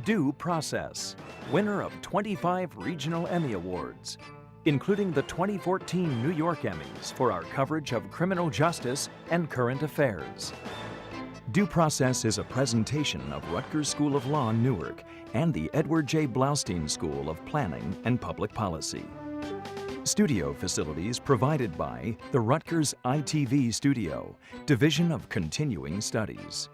Due Process, winner of 25 regional Emmy Awards, including the 2014 New York Emmys for our coverage of criminal justice and current affairs. Due Process is a presentation of Rutgers School of Law, Newark, and the Edward J. Blaustein School of Planning and Public Policy. Studio facilities provided by the Rutgers ITV Studio, Division of Continuing Studies.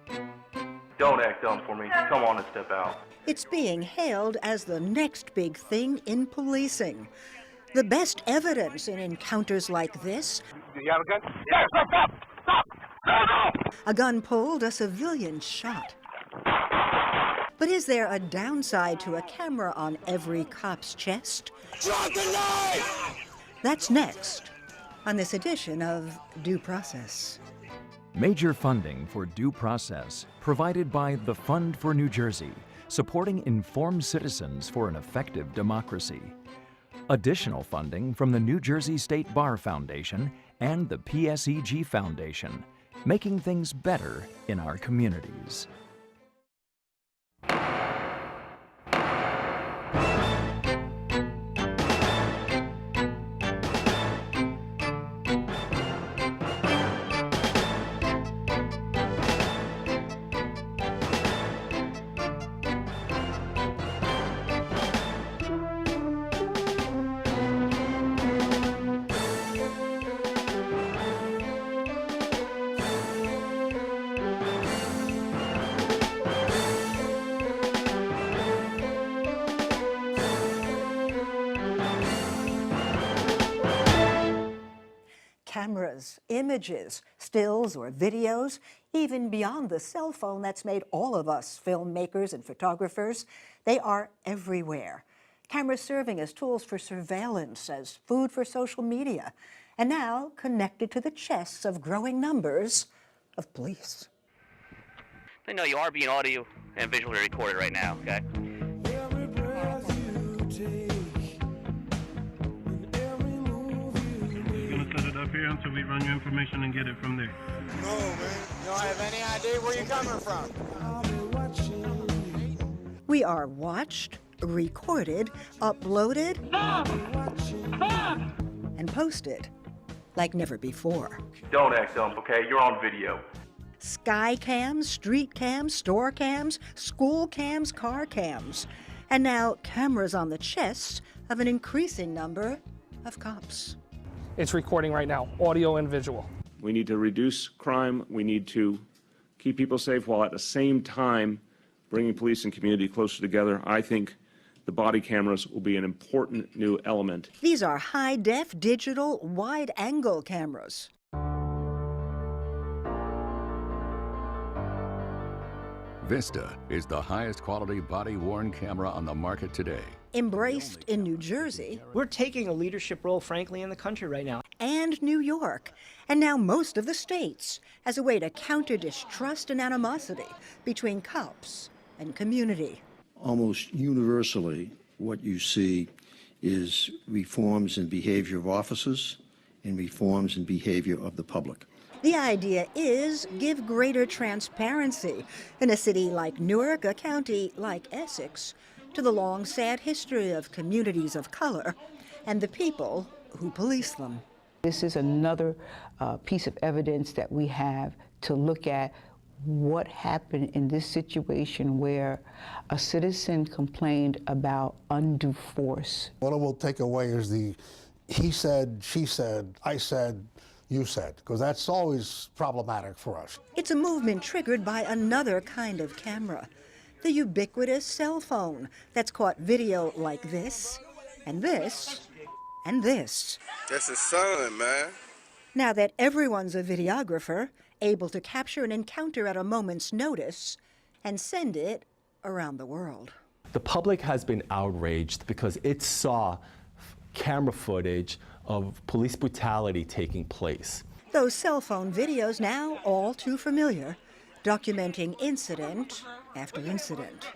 Don't act dumb for me. Come on and step out. It's being hailed as the next big thing in policing. The best evidence in encounters like this. Do you have a gun? Yes, stop! Stop! No! A gun pulled, a civilian shot. But is there a downside to a camera on every cop's chest? Drop the knife! That's next on this edition of Due Process. Major funding for Due Process provided by the Fund for New Jersey, supporting informed citizens for an effective democracy. Additional funding from the New Jersey State Bar Foundation and the PSEG Foundation, making things better in our communities. Cameras, images, stills or videos, even beyond the cell phone that's made all of us filmmakers and photographers, they are everywhere. Cameras serving as tools for surveillance, as food for social media, and now connected to the chests of growing numbers of police. They know you are being audio and visually recorded right now, okay? Set it up here until we run your information and get it from there. No, man. You don't have any idea where you're coming from. We are watched, recorded, uploaded, and posted like never before. Don't act dumb, okay? You're on video. Sky cams, street cams, store cams, school cams, car cams, and now cameras on the chests of an increasing number of cops. It's recording right now, audio and visual. We need to reduce crime. We need to keep people safe while at the same time bringing police and community closer together. I think the body cameras will be an important new element. These are high-def, digital, wide-angle cameras. Vista is the highest quality body-worn camera on the market today. Embraced in New Jersey. We're taking a leadership role, frankly, in the country right now. And New York, and now most of the states, as a way to counter distrust and animosity between cops and community. Almost universally, what you see is reforms in behavior of officers and reforms in behavior of the public. The idea is give greater transparency in a city like Newark, a county like Essex, to the long, sad history of communities of color and the people who police them. This is another piece of evidence that we have to look at what happened in this situation where a citizen complained about undue force. What it will take away is the he said, she said, I said, you said, because that's always problematic for us. It's a movement triggered by another kind of camera, the ubiquitous cell phone that's caught video like this, and this, and this. That's his son, man. Now that everyone's a videographer, able to capture an encounter at a moment's notice and send it around the world. The public has been outraged because it saw camera footage of police brutality taking place. Those cell phone videos now all too familiar, documenting incident after incident.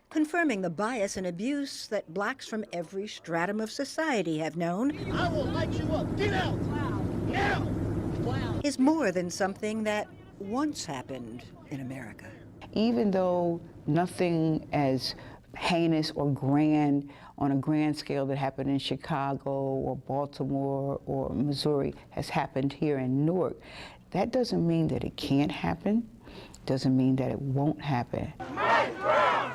Confirming the bias and abuse that blacks from every stratum of society have known. I will light you up. Get out! Now! Is more than something that once happened in America. Even though nothing as heinous or grand on a grand scale that happened in Chicago or Baltimore or Missouri has happened here in Newark, that doesn't mean that it can't happen, doesn't mean that it won't happen. Mike Brown!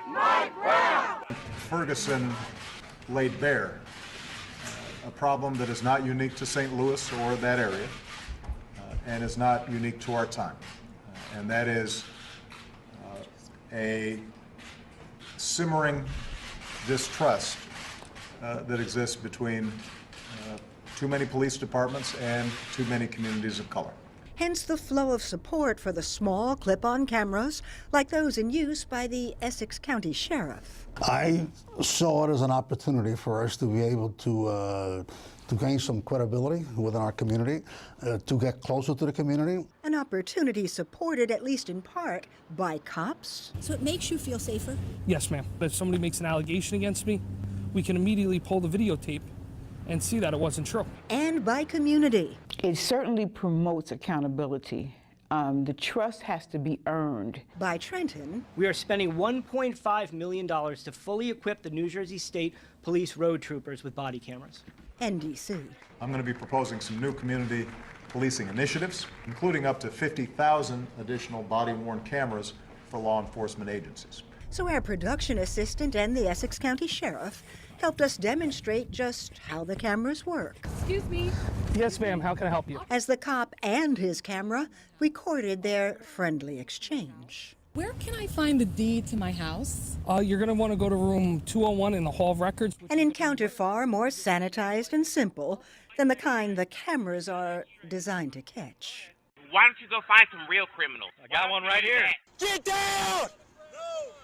Mike Brown! Ferguson laid bare a problem that is not unique to St. Louis or that area, and is not unique to our time, and that is a simmering distrust that exists between too many police departments and too many communities of color. Hence the flow of support for the small clip-on cameras like those in use by the Essex County Sheriff. I saw it as an opportunity for us to be able to gain some credibility within our community, to get closer to the community. An opportunity supported, at least in part, by cops. So it makes you feel safer? Yes, ma'am. If somebody makes an allegation against me, we can immediately pull the videotape and see that it wasn't true. And by community. It certainly promotes accountability. The trust has to be earned. By Trenton. We are spending $1.5 million to fully equip the New Jersey State Police road troopers with body cameras. NDC. I'm going to be proposing some new community policing initiatives, including up to 50,000 additional body-worn cameras for law enforcement agencies. So our production assistant and the Essex County Sheriff helped us demonstrate just how the cameras work. Excuse me. Yes, ma'am. How can I help you? As the cop and his camera recorded their friendly exchange. Where can I find the deed to my house? You're going to want to go to room 201 in the Hall of Records. An encounter far more sanitized and simple than the kind the cameras are designed to catch. Why don't you go find some real criminals? I got one right here. Get down!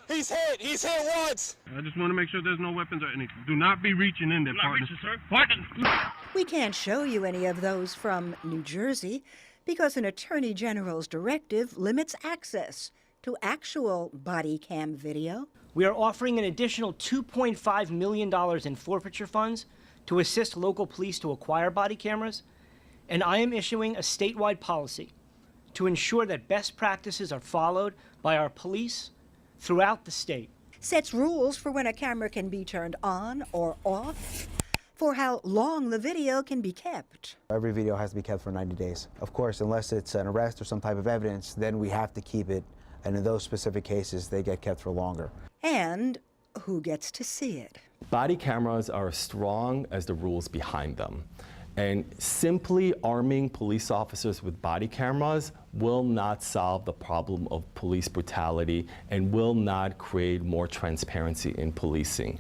He's hit! He's hit once! I just want to make sure there's no weapons or anything. Do not be reaching in there, partner. We can't show you any of those from New Jersey because an attorney general's directive limits access to actual body cam video. We are offering an additional $2.5 million in forfeiture funds to assist local police to acquire body cameras, and I am issuing a statewide policy to ensure that best practices are followed by our police throughout the state. Sets rules for when a camera can be turned on or off, for how long the video can be kept. Every video has to be kept for 90 days. Of course, unless it's an arrest or some type of evidence, then we have to keep it, and in those specific cases, they get kept for longer. And who gets to see it? Body cameras are as strong as the rules behind them. And simply arming police officers with body cameras will not solve the problem of police brutality and will not create more transparency in policing.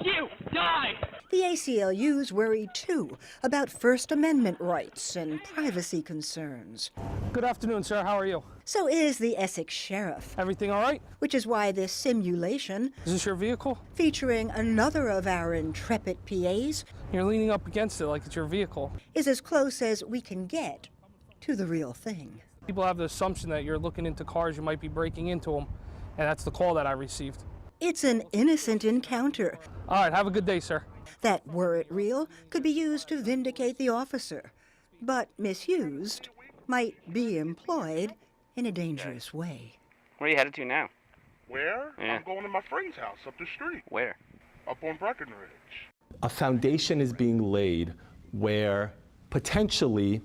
You die! The ACLU's worried, too, about First Amendment rights and privacy concerns. Good afternoon, sir. How are you? So is the Essex Sheriff. Everything all right? Which is why this simulation... Is this your vehicle? ...featuring another of our intrepid PAs... You're leaning up against it like it's your vehicle. ...is as close as we can get to the real thing. People have the assumption that you're looking into cars, you might be breaking into them, and that's the call that I received. It's an innocent encounter. All right, have a good day, sir. That, were it real, could be used to vindicate the officer, but misused might be employed in a dangerous way. Where are you headed to now? Where? Yeah. I'm going to my friend's house up the street. Where? Up on Breckenridge. A foundation is being laid where potentially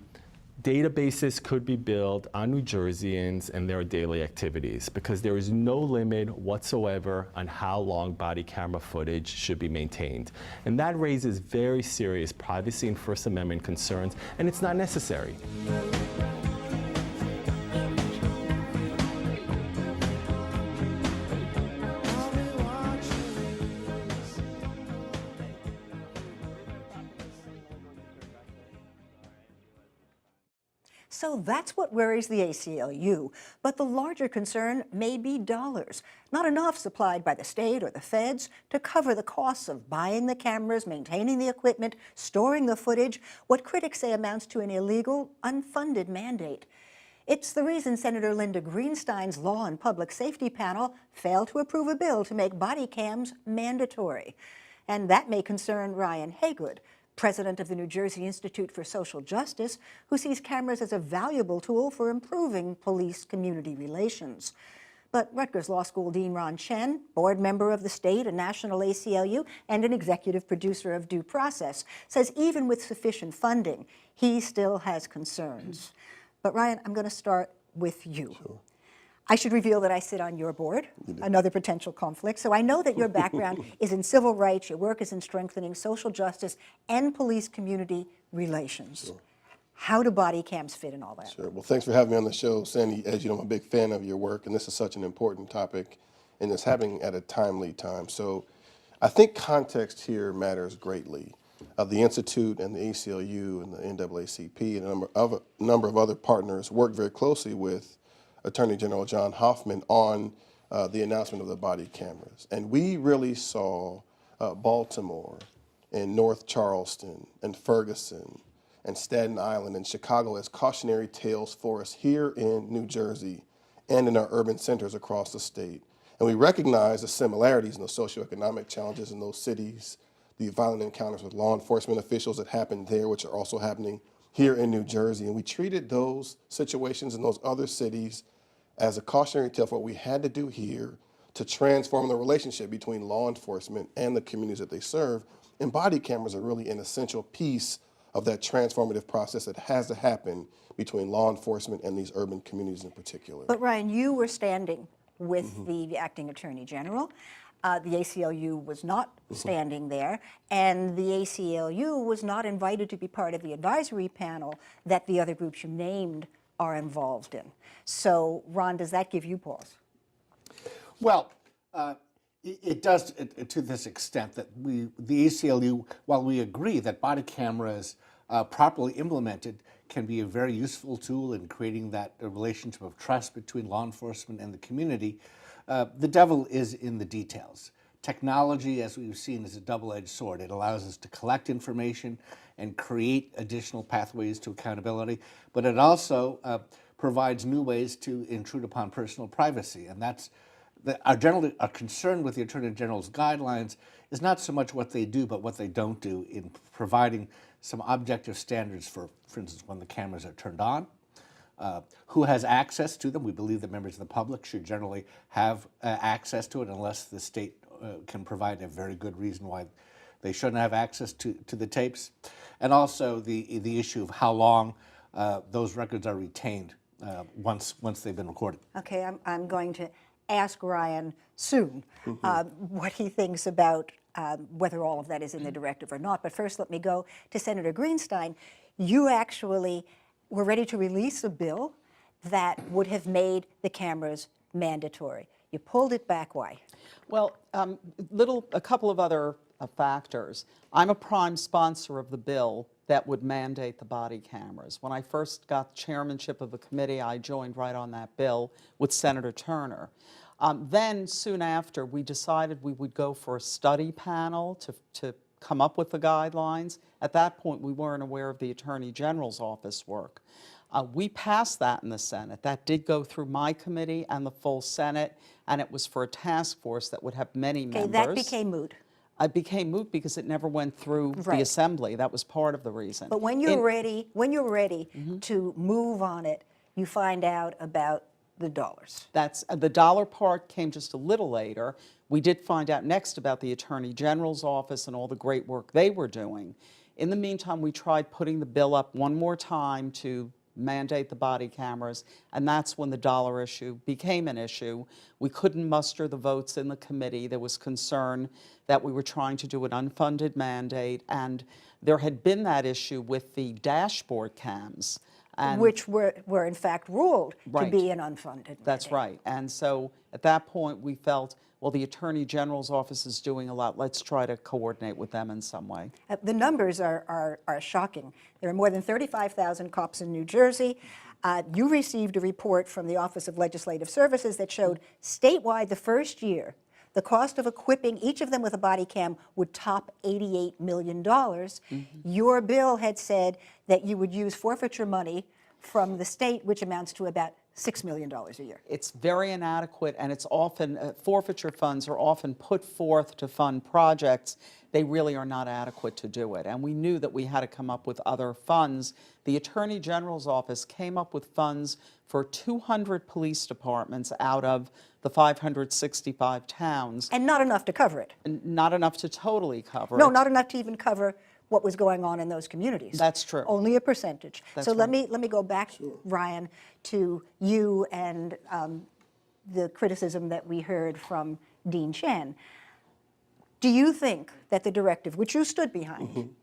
databases could be built on New Jerseyans and their daily activities, because there is no limit whatsoever on how long body camera footage should be maintained. And that raises very serious privacy and First Amendment concerns, and it's not necessary. So that's what worries the ACLU. But the larger concern may be dollars. Not enough supplied by the state or the feds to cover the costs of buying the cameras, maintaining the equipment, storing the footage, what critics say amounts to an illegal, unfunded mandate. It's the reason Senator Linda Greenstein's Law and Public Safety panel failed to approve a bill to make body cams mandatory. And that may concern Ryan Haygood, president of the New Jersey Institute for Social Justice, who sees cameras as a valuable tool for improving police-community relations. But Rutgers Law School Dean Chen, board member of the state and national ACLU, and an executive producer of Due Process, says even with sufficient funding, he still has concerns. But Ryan, I'm going to start with you. Sure. I should reveal that I sit on your board, another potential conflict. So I know that your background is in civil rights, your work is in strengthening social justice and police-community relations. Sure. How do body cams fit in all that? Sure. Well, thanks for having me on the show, Sandy. As you know, I'm a big fan of your work, and this is such an important topic, and it's happening at a timely time. So I think context here matters greatly. The Institute and the ACLU and the NAACP and a number of other partners work very closely with Attorney General John Hoffman on the announcement of the body cameras. And we really saw Baltimore and North Charleston and Ferguson and Staten Island and Chicago as cautionary tales for us here in New Jersey and in our urban centers across the state. And we recognize the similarities in the socioeconomic challenges in those cities, the violent encounters with law enforcement officials that happened there, which are also happening here in New Jersey. And we treated those situations in those other cities as a cautionary tale for what we had to do here to transform the relationship between law enforcement and the communities that they serve. And body cameras are really an essential piece of that transformative process that has to happen between law enforcement and these urban communities in particular. But Ryan, you were standing with the acting attorney general. The ACLU was not standing there, and the ACLU was not invited to be part of the advisory panel that the other groups you named are involved in. So, Ron, does that give you pause? Well, it does to this extent that the ACLU, while we agree that body cameras properly implemented can be a very useful tool in creating that relationship of trust between law enforcement and the community, the devil is in the details. Technology, as we've seen, is a double-edged sword. It allows us to collect information and create additional pathways to accountability, but it also provides new ways to intrude upon personal privacy. And that's our concern with the Attorney General's guidelines is not so much what they do, but what they don't do in providing some objective standards for instance, when the cameras are turned on, who has access to them. We believe that members of the public should generally have access to it unless the state can provide a very good reason why they shouldn't have access to the tapes. And also the issue of how long those records are retained once they've been recorded. Okay, I'm going to ask Ryan soon what he thinks about whether all of that is in the directive or not. But first, let me go to Senator Greenstein. You actually were ready to release a bill that would have made the cameras mandatory. You pulled it back. Why? Well, a couple of other factors. I'm a prime sponsor of the bill that would mandate the body cameras. When I first got chairmanship of the committee, I joined right on that bill with Senator Turner. Then, soon after, we decided we would go for a study panel to come up with the guidelines. At that point, we weren't aware of the Attorney General's office work. We passed that in the Senate. That did go through my committee and the full Senate, and it was for a task force that would have many members. That became moot. It became moot because it never went through the Assembly. That was part of the reason. But when you're ready to move on it, you find out about the dollars. That's the dollar part came just a little later. We did find out next about the Attorney General's office and all the great work they were doing. In the meantime, we tried putting the bill up one more time to mandate the body cameras, and that's when the dollar issue became an issue. We couldn't muster the votes in the committee. There was concern that we were trying to do an unfunded mandate, and there had been that issue with the dashboard cams. Which were in fact ruled to be an unfunded mandate. That's right. And so at that point we felt, well, the Attorney General's office is doing a lot. Let's try to coordinate with them in some way. The numbers are shocking. There are more than 35,000 cops in New Jersey. You received a report from the Office of Legislative Services that showed statewide the first year, the cost of equipping each of them with a body cam would top $88 million. Your bill had said that you would use forfeiture money from the state, which amounts to about $6 million a year. It's very inadequate, and it's often, forfeiture funds are often put forth to fund projects. They really are not adequate to do it. And we knew that we had to come up with other funds. The Attorney General's office came up with funds for 200 police departments out of the 565 towns. And not enough to cover it. Not enough to totally cover it. No, not enough to even cover what was going on in those communities. That's true. Only a percentage. That's so let right. me go back, Ryan, to you and the criticism that we heard from Dean Chen. Do you think that the directive, which you stood behind,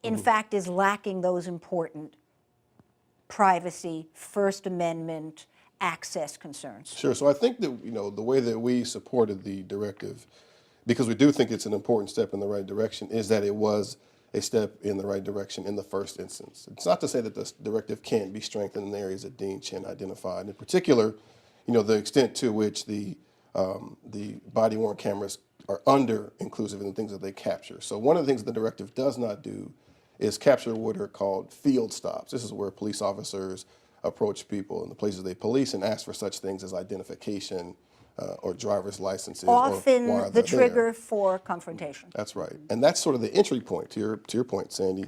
in fact is lacking those important privacy, First Amendment, access concerns? Sure. So I think that, the way that we supported the directive, because we do think it's an important step in the right direction, is that it was a step in the right direction in the first instance. It's not to say that this directive can't be strengthened in the areas that Dean Chen identified. In particular, the extent to which the body-worn cameras are under-inclusive in the things that they capture. So one of the things the directive does not do is capture what are called field stops. This is where police officers approach people in the places they police and ask for such things as identification or driver's licenses. Often or the trigger for confrontation. That's right. And that's sort of the entry point, to your point, Sandy,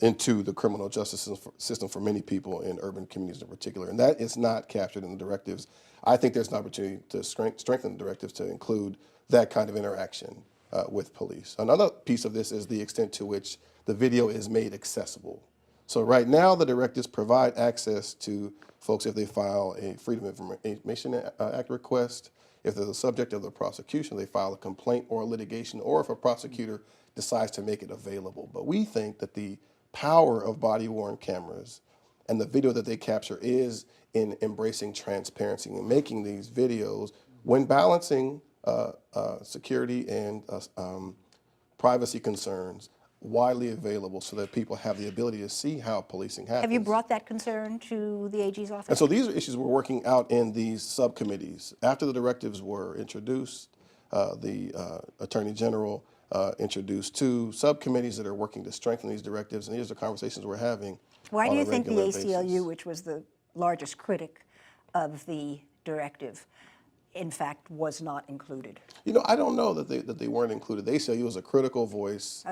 into the criminal justice system for many people in urban communities in particular. And that is not captured in the directives. I think there's an opportunity to strengthen the directives to include that kind of interaction with police. Another piece of this is the extent to which the video is made accessible. So right now, the directives provide access to folks if they file a Freedom of Information Act request, if they're the subject of the prosecution, they file a complaint or a litigation, or if a prosecutor decides to make it available. But we think that the power of body-worn cameras and the video that they capture is in embracing transparency and making these videos, when balancing security and privacy concerns, widely available so that people have the ability to see how policing happens. Have you brought that concern to the AG's office? And so these are issues we're working out in these subcommittees. After the directives were introduced, the Attorney General introduced 2 subcommittees that are working to strengthen these directives, and these are conversations we're having. Why do you think the ACLU, ACLU, which was the largest critic of the directive, in fact, was not included? I don't know that they weren't included. The ACLU was a critical voice.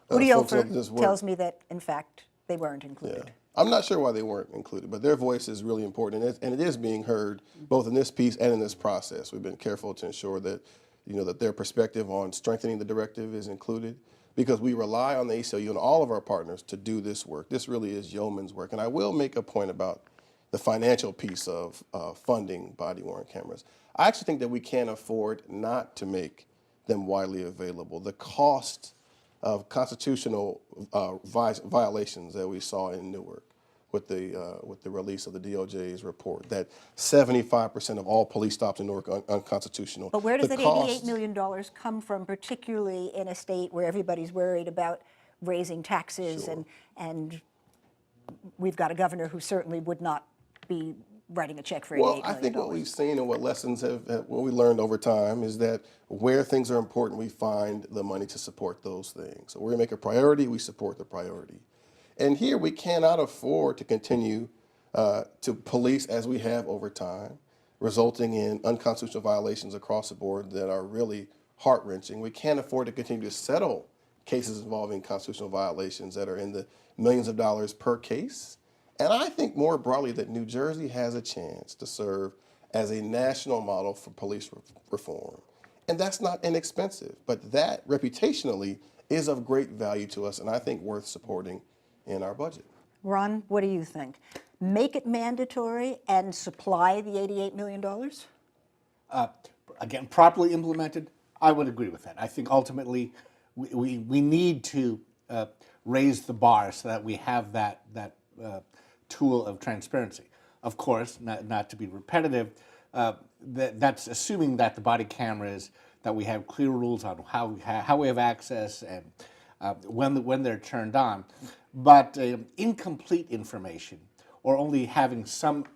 Udi Ofer tells me that, in fact, they weren't included. Yeah. I'm not sure why they weren't included, but their voice is really important, and it is being heard both in this piece and in this process. We've been careful to ensure that, that their perspective on strengthening the directive is included, because we rely on the ACLU and all of our partners to do this work. This really is yeoman's work, and I will make a point about the financial piece of funding body-worn cameras. I actually think that we can't afford not to make them widely available. The cost of constitutional violations that we saw in Newark with the release of the DOJ's report, that 75% of all police stops in Newark are unconstitutional. But where does that $88 million come from, particularly in a state where everybody's worried about raising taxes, Sure. and we've got a governor who certainly would not be writing a check for $88 million? Well, I think what we've seen and what lessons what we learned over time is that where things are important, we find the money to support those things. So we're going to make a priority, we support the priority. And here we cannot afford to continue to police as we have over time, resulting in unconstitutional violations across the board that are really heart-wrenching. We can't afford to continue to settle cases involving constitutional violations that are in the millions of dollars per case. And I think more broadly that New Jersey has a chance to serve as a national model for police reform. And that's not inexpensive, but that reputationally is of great value to us and I think worth supporting in our budget. Ron, what do you think? Make it mandatory and supply the $88 million? Again, properly implemented, I would agree with that. I think ultimately we need to raise the bar so that we have that tool of transparency. Of course, not to be repetitive, that's assuming that the body cameras, that we have clear rules on how we have access and when they're turned on. But incomplete information, or only having some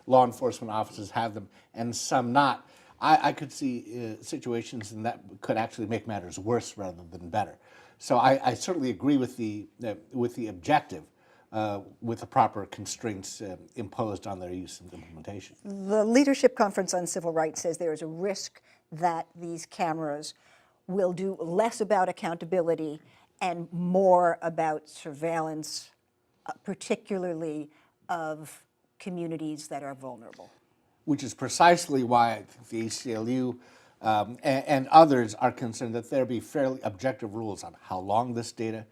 law enforcement officers have them and some not, I could see situations and that could actually make matters worse rather than better. So I certainly agree with the objective with the proper constraints imposed on their use and implementation. The Leadership Conference on Civil Rights says there is a risk that these cameras will do less about accountability and more about surveillance, particularly of communities that are vulnerable. Which is precisely why the ACLU and others are concerned that there be fairly objective rules on how long this data,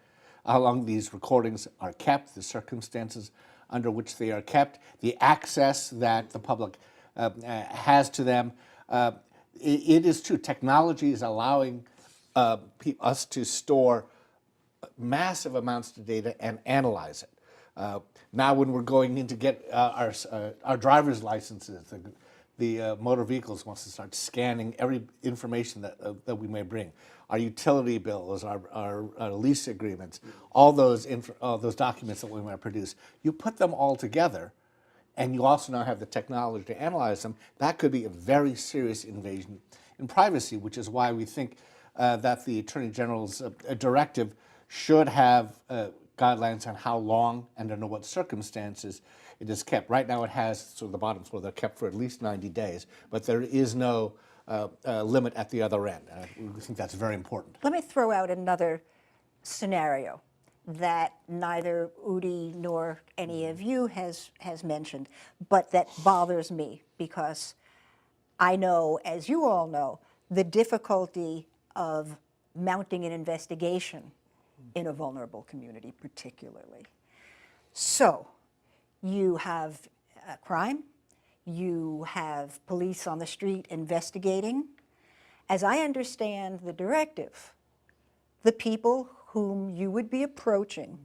how long these recordings are kept, the circumstances under which they are kept, the access that the public has to them. It is true, technology is allowing us to store massive amounts of data and analyze it. Now when we're going in to get our driver's licenses, the motor vehicles wants to start scanning every information that we may bring. Our utility bills, our lease agreements, all those documents that we might produce. You put them all together, and you also now have the technology to analyze them. That could be a very serious invasion in privacy, which is why we think that the Attorney General's directive should have guidelines on how long and under what circumstances it is kept. Right now it has sort of the bottom floor, they're kept for at least 90 days, but there is no limit at the other end. We think that's very important. Let me throw out another scenario that neither Udi nor any of you has mentioned, but that bothers me because I know, as you all know, the difficulty of mounting an investigation in a vulnerable community particularly. So you have a crime, you have police on the street investigating. As I understand the directive, the people whom you would be approaching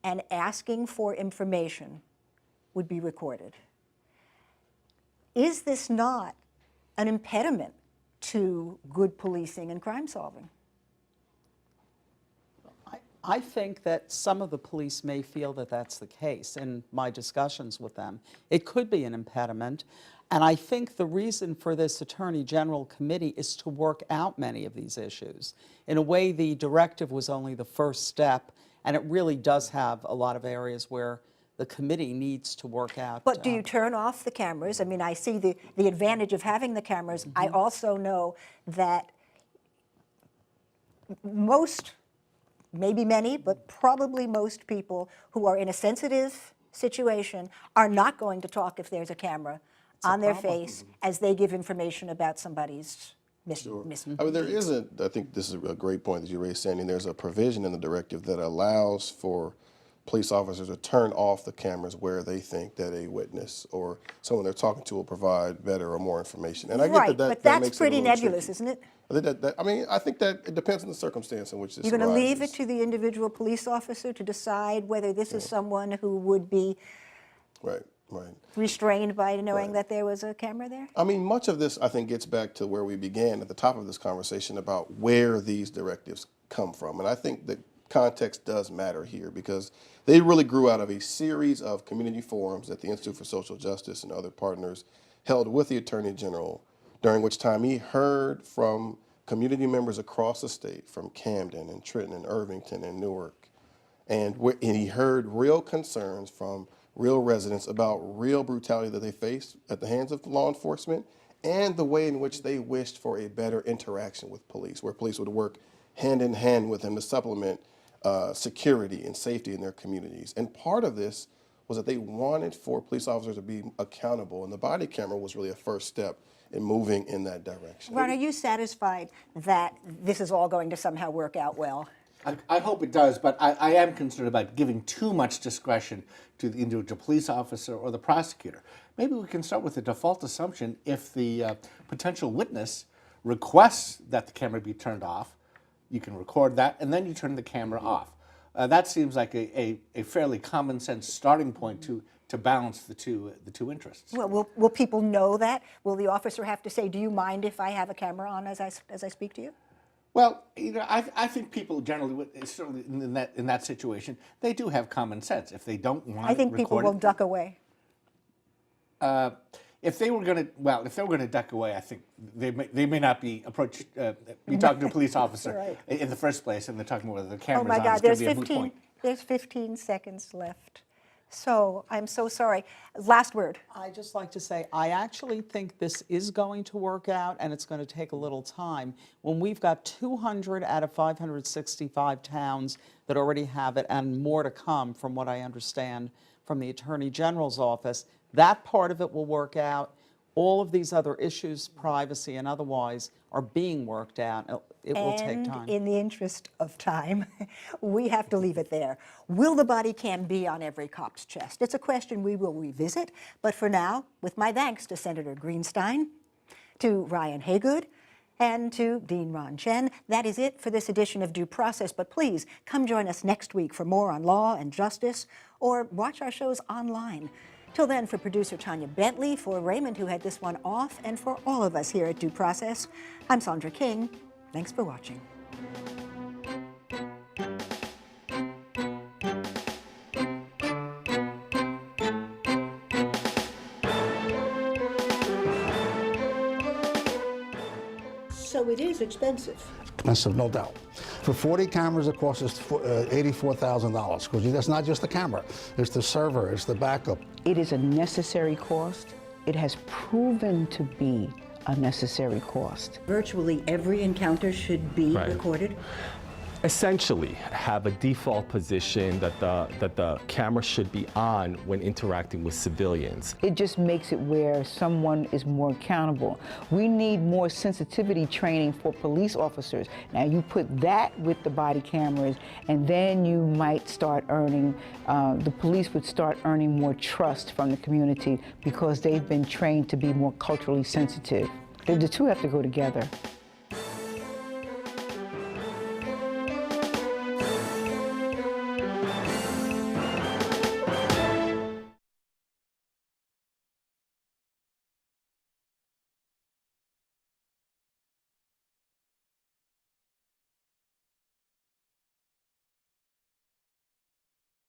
and asking for information would be recorded. Is this not an impediment to good policing and crime solving? I think that some of the police may feel that that's the case in my discussions with them. It could be an impediment, and I think the reason for this Attorney General Committee is to work out many of these issues. In a way, the directive was only the first step, and it really does have a lot of areas where the committee needs to work out. But do you turn off the cameras? I mean, I see the advantage of having the cameras. I also know that most, maybe many, but probably most people who are in a sensitive situation are not going to talk if there's a camera on their face as they give information about somebody's missing. I mean, there isn't, I think this is a great point that you raised, Sandy. There's a provision in the directive that allows for police officers to turn off the cameras where they think that a witness or someone they're talking to will provide better or more information. And I get that but that's makes pretty it a little nebulous, tricky. isn't it? I mean, I think that it depends on the circumstance in which this You're going to arises. leave it to the individual police officer to decide whether this is someone who would be restrained by knowing that there was a camera there? I mean, much of this, I think, gets back to where we began at the top of this conversation about where these directives come from. And I think that context does matter here because they really grew out of a series of community forums that the Institute for Social Justice and other partners held with the Attorney General, during which time he heard from community members across the state, from Camden and Trenton and Irvington and Newark. And he heard real concerns from real residents about real brutality that they faced at the hands of law enforcement and the way in which they wished for a better interaction with police, where police would work hand in hand with them to supplement security and safety in their communities. And part of this was that they wanted for police officers to be accountable, and the body camera was really a first step in moving in that direction. Ron, are you satisfied that this is all going to somehow work out well? I hope it does, but I am concerned about giving too much discretion to the individual police officer or the prosecutor. Maybe we can start with the default assumption: if the potential witness requests that the camera be turned off, you can record that, and then you turn the camera off. That seems like a fairly common sense starting point to balance the two interests. Well, will people know that? Will the officer have to say, "Do you mind if I have a camera on as I speak to you"? Well, I think people generally, certainly in that situation, they do have common sense. If they don't want, I think people will duck away. If they were going to duck away, I think they may not be talking to a police officer in the first place, and they're talking whether the camera's on. Oh my God, It's gonna be a moot point. there's 15 seconds left. So, I'm so sorry. Last word. I'd just like to say, I actually think this is going to work out, and it's going to take a little time. When we've got 200 out of 565 towns that already have it, and more to come from what I understand from the Attorney General's office, that part of it will work out. All of these other issues, privacy and otherwise, are being worked out. It will take time. And in the interest of time, we have to leave it there. Will the body cam be on every cop's chest? It's a question we will revisit, but for now, with my thanks to Senator Greenstein, to Ryan Haygood, and to Dean Ron Chen, that is it for this edition of Due Process, but please come join us next week for more on law and justice, or watch our shows online. Till then, for producer Tanya Bentley, for Raymond, who had this one off, and for all of us here at Due Process, I'm Sandra King. Thanks for watching. So it is expensive. Expensive, no doubt. For 40 cameras, it costs us $84,000, because that's not just the camera. It's the server, it's the backup. It is a necessary cost. It has proven to be a necessary cost. Virtually every encounter should be recorded. Essentially, have a default position that the camera should be on when interacting with civilians. It just makes it where someone is more accountable. We need more sensitivity training for police officers. Now, you put that with the body cameras, and then you might start earning, the police would start earning more trust from the community because they've been trained to be more culturally sensitive. The two have to go together.